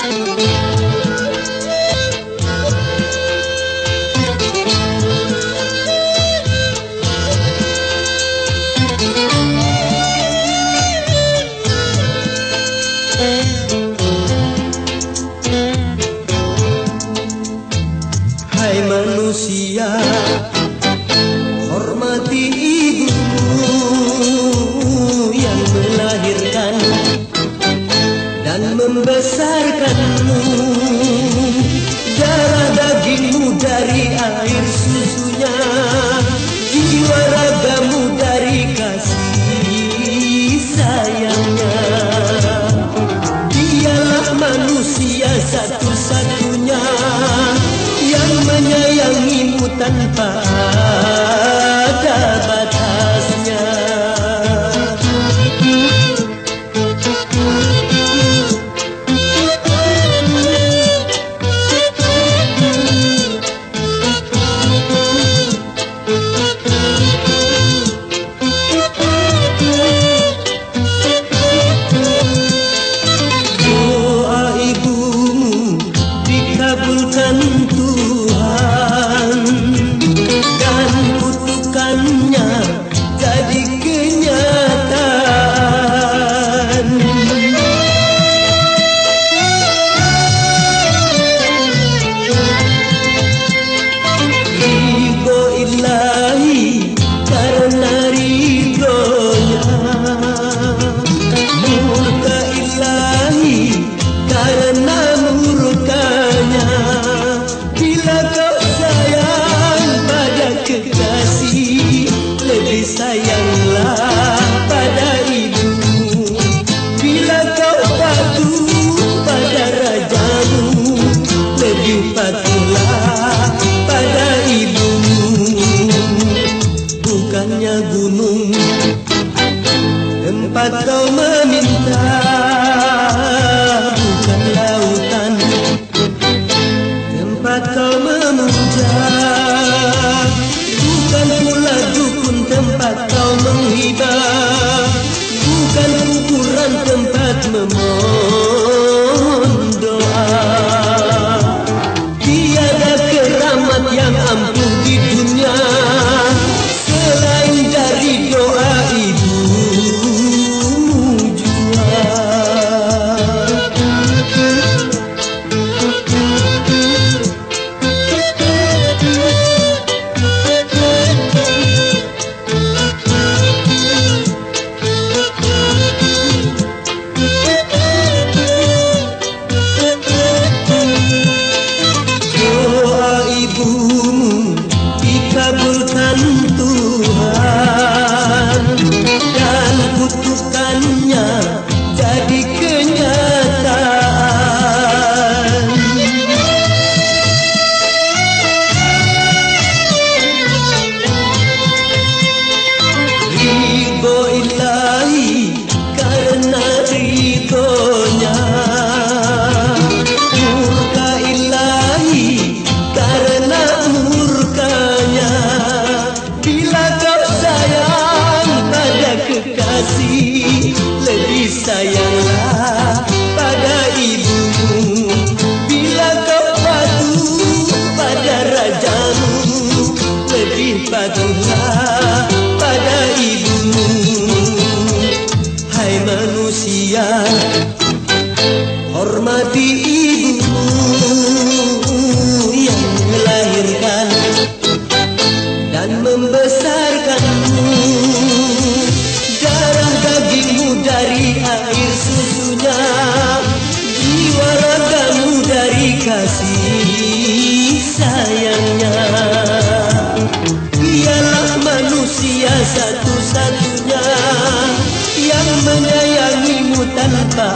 Hai manusia, hormati ibumu yang melahirkan dan membesarkanmu. Darah dagingmu dari air susunya, jiwa ragamu dari kasih sayangnya. Dialah manusia satu-satunya yang menyayangimu tanpa ada batasnya. Doa ibumu dikabulkan Tuhan dan kutukannya jadi kenyataan. Ridho ilahi karena ridhonya, murka ilahi karena murkanya. Bila kau sayang pada kekasih, lebih sayanglah pada ibumu. Bila kau patuh pada rajamu, lebih patuhlah pada ibumu. Bukannya gunung tempat kau meminta, bukan lautan tempat kau memuja, bukan pula dukun tempat kau menghibah, bukan kuburan tempat memohon doa. Tiada keramat yang ampuh di dunia selain dari doa ibumu jua. Doa ibumu dikabulkan Tuhan dan kutukannya jadi kenyataan. Ridho ilahi karena ridhonya, murka ilahi karena murkanya. Bila kau sayang pada kekasih, lebih sayanglah pada ibumu. Bila kau patuh pada rajamu, lebih patuhlah pada ibumu. Hai manusia, hormati ibumu yang melahirkan dan membesarkanmu. Darah dagingmu dari air susunya, jiwa ragamu dari kasih sayangnya. Dialah manusia satu-satunya yang menyayangimu tanpa